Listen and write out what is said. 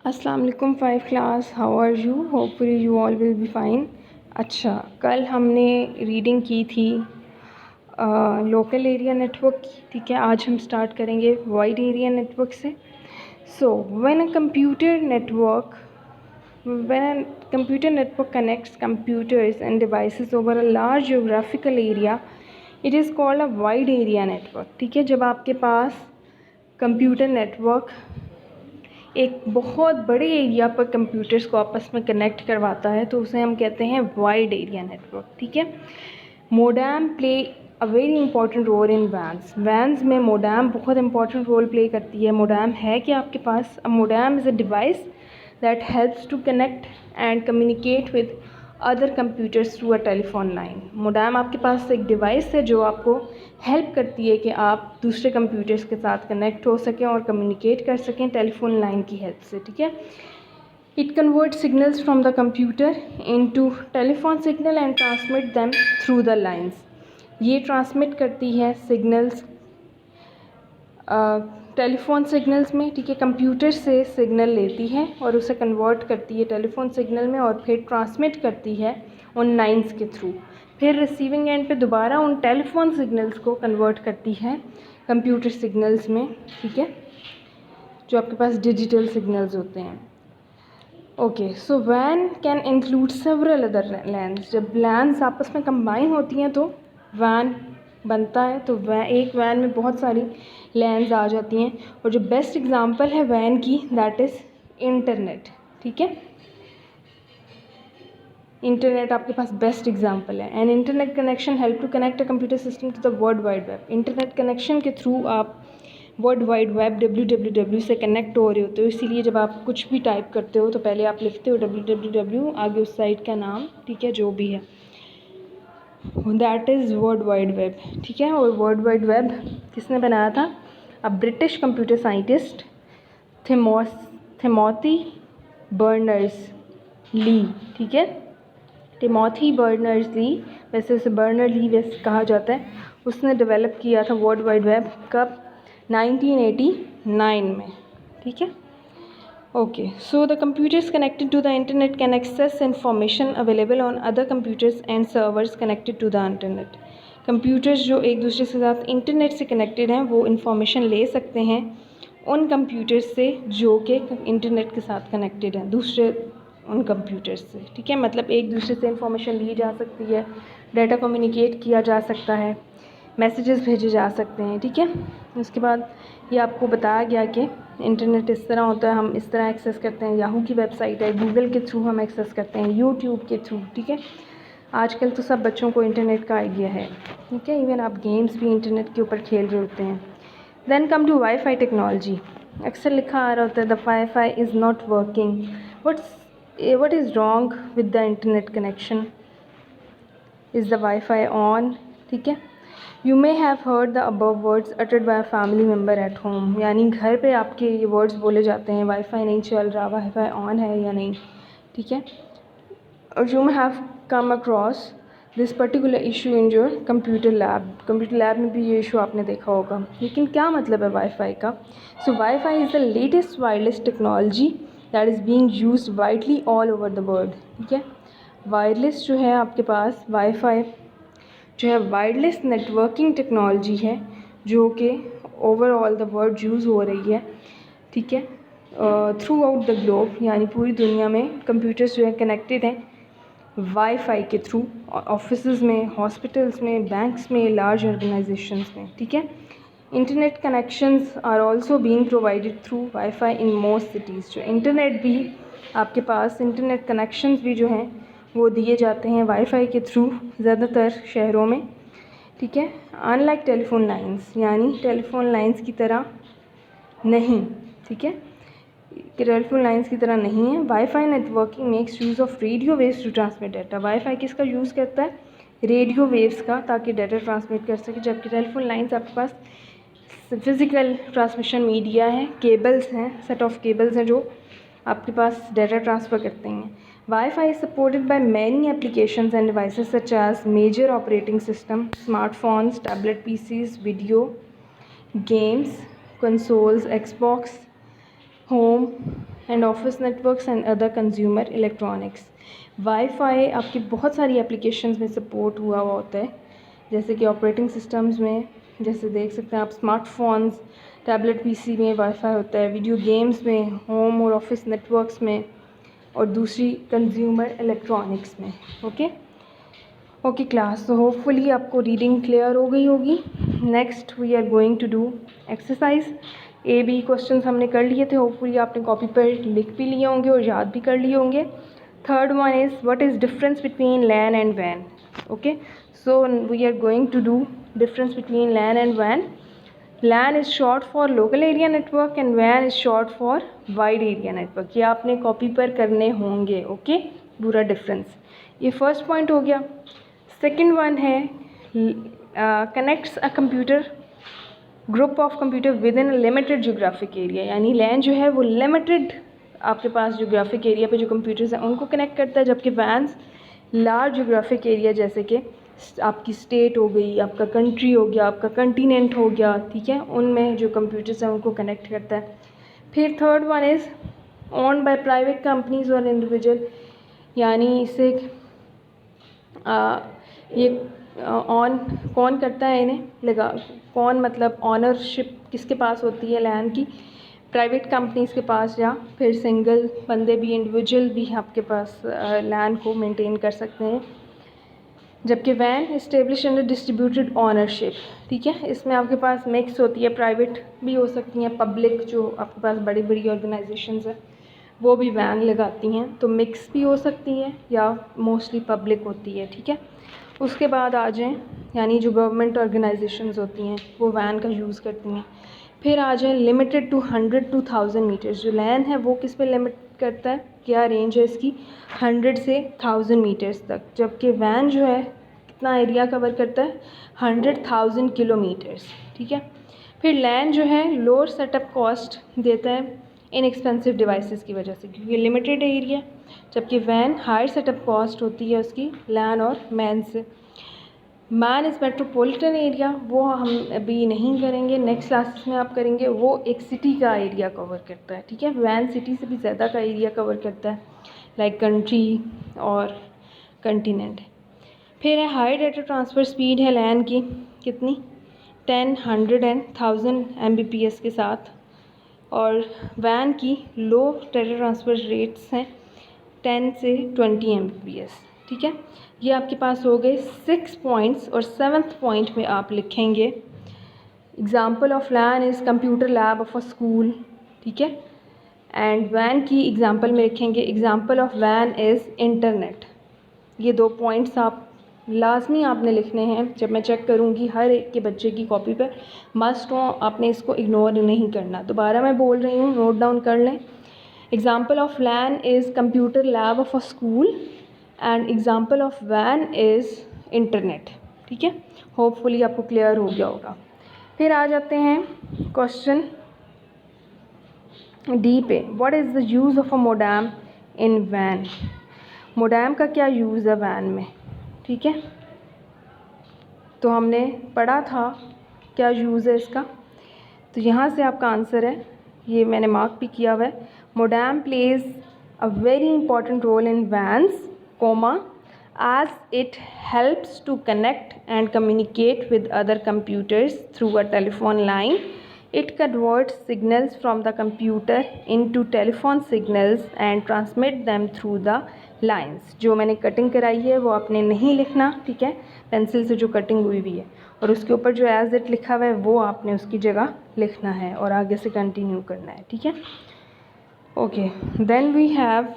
अस्सलाम वालेकुम 5 class, how are you? Hopefully you all will be fine. अच्छा, कल हमने रीडिंग की थी लोकल एरिया नेटवर्क की, ठीक है। आज हम स्टार्ट करेंगे वाइड एरिया नेटवर्क से। So when a computer network connects computers and devices over a large geographical area, it is called a wide area network, ठीक है। जब आपके पास कंप्यूटर नेटवर्क एक बहुत बड़े एरिया पर कंप्यूटर्स को आपस में कनेक्ट करवाता है तो उसे हम कहते हैं वाइड एरिया नेटवर्क, ठीक है। Modem play a very important role in WANs में मोडेम बहुत इंपॉर्टेंट रोल प्ले करती है। मोडेम है कि आपके पास modem is a device that helps to connect and communicate with other computers through a telephone line. Modem आपके पास एक डिवाइस है जो आपको हेल्प करती है कि आप दूसरे कंप्यूटर्स के साथ कनेक्ट हो सकें और कम्युनिकेट कर सकें टेलीफोन लाइन की हेल्प से, ठीक है। It convert signals from the computer into telephone signal and transmit them through the lines. ये ट्रांसमिट करती है सिग्नल्स टेलीफोन सिग्नल्स में, ठीक है। कंप्यूटर से सिग्नल लेती है और उसे कन्वर्ट करती है टेलीफोन सिग्नल में और फिर ट्रांसमिट करती है उन लाइंस के थ्रू। फिर रिसीविंग एंड पे दोबारा उन टेलीफोन सिग्नल्स को कन्वर्ट करती है कंप्यूटर सिग्नल्स में, ठीक है, जो आपके पास डिजिटल सिग्नल्स होते हैं। Okay, so when can include several other lens. जब लैंस आपस में कंबाइन होती हैं तो वैन बनता है। तो एक वैन में बहुत सारी लैंस आ जाती हैं और जो बेस्ट एग्जांपल है वैन की दैट इज़ इंटरनेट, ठीक है। इंटरनेट आपके पास बेस्ट एग्जांपल है। And internet connection help to connect a computer system to the world wide web. Internet connection के थ्रू आप वर्ल्ड वाइड वेब www से कनेक्ट हो रहे होते हो। इसीलिए जब आप कुछ भी टाइप करते हो तो पहले आप लिखते हो www, आगे उस साइट का नाम, ठीक है, जो भी है, that is world wide web, ठीक है। और वर्ल्ड वाइड वेब किसने बनाया था? A British computer scientist Timothy Berners Lee, ठीक है। टिमोथी बर्नर्स ली, वैसे उसे बर्नर ली वैसे कहा जाता है, उसने डेवलप किया था वर्ल्ड वाइड वेब। कब? 1989 में, ठीक है। Okay, so the computers connected to the internet can access information available on other computers and servers connected to the internet. Computers जो एक दूसरे के साथ इंटरनेट से कनेक्टेड हैं वो इंफॉर्मेशन ले सकते हैं उन कंप्यूटर्स से जो कि इंटरनेट के साथ कनेक्टेड हैं, दूसरे उन कंप्यूटर्स से, ठीक है। मतलब एक दूसरे से इंफॉर्मेशन ली जा सकती है, डाटा कम्युनिकेट किया जा सकता है, मैसेजेस भेजे जा सकते हैं, ठीक है। उसके बाद ये आपको बताया गया कि इंटरनेट इस तरह होता है, हम इस तरह एक्सेस करते हैं। याहू की वेबसाइट है, गूगल के थ्रू हम एक्सेस करते हैं, यूट्यूब के थ्रू, ठीक है। आजकल तो सब बच्चों को इंटरनेट का आइडिया है, ठीक है। इवन आप गेम्स भी इंटरनेट के ऊपर खेल रहे होते हैं। Then come to WiFi technology. अक्सर लिखा आ रहा होता है the WiFi is not working, what is wrong with the internet connection? Is the Wi-Fi on? ठीक है। You may have heard the above words uttered by a family member at home। यानी घर पे आपके ये वर्ड्स बोले जाते हैं, वाईफाई नहीं चल रहा, वाईफाई ऑन है या नहीं, ठीक है। और you may have come across this particular issue in your computer lab। Computer lab में भी ये इशू आपने देखा होगा। लेकिन क्या मतलब है वाईफाई का? So WiFi is the latest wireless technology that is being used widely all over the world, ठीक है। वायरलेस जो है आपके पास वाईफाई जो है वायरलेस नेटवर्किंग टेक्नोलॉजी है जो कि ओवरऑल द वर्ल्ड यूज़ हो रही है, ठीक है, थ्रू आउट द ग्लोब। यानी पूरी दुनिया में कंप्यूटर्स जो है कनेक्टेड हैं वाईफाई के थ्रू, ऑफिसेज़ में, हॉस्पिटल्स में, बैंक्स में, लार्ज ऑर्गेनाइजेशंस में, ठीक है। Internet connections are also being provided through WiFi in most cities. जो इंटरनेट भी आपके पास इंटरनेट कनेक्शंस भी जो हैं वो दिए जाते हैं वाईफाई के थ्रू ज़्यादातर शहरों में, ठीक है। अनलाइक टेलीफोन लाइंस, यानी टेलीफोन लाइंस की तरह नहीं, ठीक है, टेलीफोन लाइंस की तरह नहीं है। WiFi networking makes use of radio waves to transmit data. WiFi किसका यूज़ करता है? रेडियो वेव्स का, ताकि डाटा ट्रांसमिट कर सके। जबकि टेलीफोन लाइंस आपके पास फिज़िकल ट्रांसमिशन मीडिया है, केबल्स हैं, सेट ऑफ केबल्स हैं जो आपके पास डाटा ट्रांसफ़र करते हैं। WiFi is supported by many applications and devices such as major operating system, smartphones, tablet PCs, video games consoles, Xbox, home and office networks and other consumer electronics. WiFi आपकी बहुत सारी applications में support हुआ होता है, जैसे कि operating systems में, जैसे देख सकते हैं आप स्मार्टफोन्स, टैबलेट पीसी में वाईफाई होता है, वीडियो गेम्स में, होम और ऑफिस नेटवर्क्स में, और दूसरी कंज्यूमर इलेक्ट्रॉनिक्स में। ओके क्लास, तो होपफुली आपको रीडिंग क्लियर हो गई होगी। Next we are going to do exercise. A B questions हमने कर लिए थे, होपफुली आपने कॉपी पर लिख भी लिए होंगे और याद भी कर लिए होंगे। Third one is what is difference between LAN and when. Okay, so we are going to do difference between LAN and when. LAN is short for local area network and WAN is short for wide area network। ये आपने copy पर करने होंगे। Okay, पूरा difference, ये first point हो गया। Second one है connects a computer group of computer with in limited geographic area, यानी LAN जो है वो लिमिटेड आपके पास जोग्राफिक एरिया पे जो कंप्यूटर्स हैं उनको कनेक्ट करता है, जबकि WANs लार्ज जोग्राफिक एरिया जैसे कि आपकी स्टेट हो गई, आपका कंट्री हो गया, आपका कंटिनेंट हो गया, ठीक है, उनमें जो कंप्यूटर्स हैं उनको कनेक्ट करता है। फिर third one is owned by private companies और इंडिविजुअल, यानी इसे ये ऑन कौन करता है, इन्हें लगा कौन, मतलब ऑनरशिप किसके पास होती है LAN की, प्राइवेट कंपनीज़ के पास, या फिर सिंगल बंदे भी, इंडिविजुअल भी आपके पास LAN को मेंटेन कर सकते हैं। जबकि WAN establish under distributed ownership, ठीक है, इसमें आपके पास मिक्स होती है, प्राइवेट भी हो सकती हैं, पब्लिक जो आपके पास बड़ी बड़ी ऑर्गेनाइजेशंस हैं वो भी WAN लगाती हैं, तो मिक्स भी हो सकती हैं या मोस्टली पब्लिक होती है, ठीक है। उसके बाद आ जाएँ, यानी जो गवर्नमेंट ऑर्गेनाइजेशंस होती हैं वो WAN का यूज़ करती हैं। फिर आ जाए लिमिटेड टू 100 to 1000 मीटर्स, जो LAN है वो किस पे लिमिट करता है, क्या रेंज है इसकी, 100 से 1000 मीटर्स तक, जबकि WAN जो है कितना एरिया कवर करता है, 100,000 किलोमीटर्स, ठीक है। फिर LAN जो है लोअर सेटअप कॉस्ट देता है इनएक्सपेंसिव डिवाइसेस की वजह से, क्योंकि लिमिटेड एरिया, जबकि WAN हायर सेटअप कॉस्ट होती है उसकी LAN और MAN से। मैन इज़ मेट्रोपॉलिटन एरिया, वो हम अभी नहीं करेंगे, नेक्स्ट क्लासेस में आप करेंगे, वो एक सिटी का एरिया कवर करता है, ठीक है। WAN सिटी से भी ज़्यादा का एरिया कवर करता है, लाइक कंट्री और कंटिनेंट। फिर है हाई डेटा ट्रांसफ़र स्पीड है LAN की कितनी, 10, 100 एंड 1000 Mbps के साथ, और WAN की लो डेटा ट्रांसफ़र रेट्स हैं 10 से 20 Mbps, ठीक है। ये आपके पास हो गए 6 पॉइंट्स, और 7th पॉइंट में आप लिखेंगे example of LAN is computer lab of a school, ठीक है। एंड WAN की एग्ज़ाम्पल में लिखेंगे example of WAN is internet. ये 2 पॉइंट्स आप लाजमी आपने लिखने हैं, जब मैं चेक करूँगी हर एक के बच्चे की कॉपी पर मस्ट हो, आपने इसको इग्नोर नहीं करना। दोबारा मैं बोल रही हूँ, नोट डाउन कर लें। Example of LAN is computer lab of a school and example of WAN is internet, ठीक है। होपफुली आपको क्लियर हो गया होगा। फिर आ जाते हैं क्वेश्चन डी पे, what is the use of a modem in WAN। Modem का क्या यूज़ है WAN में, ठीक है, तो हमने पढ़ा था क्या यूज़ है इसका, तो यहाँ से आपका आंसर है, ये मैंने मार्क भी किया हुआ है, modem plays a very important role in WANs, as it helps to connect and communicate with other computers through a telephone line. It converts signals from the computer into telephone signals and transmit them through the lines। जो मैंने cutting कराई है वो आपने नहीं लिखना, ठीक है, पेंसिल से जो कटिंग हुई हुई है, और उसके ऊपर जो एज इट लिखा हुआ है वो आपने उसकी जगह लिखना है और आगे से कंटिन्यू करना है, ठीक है। Okay, then we have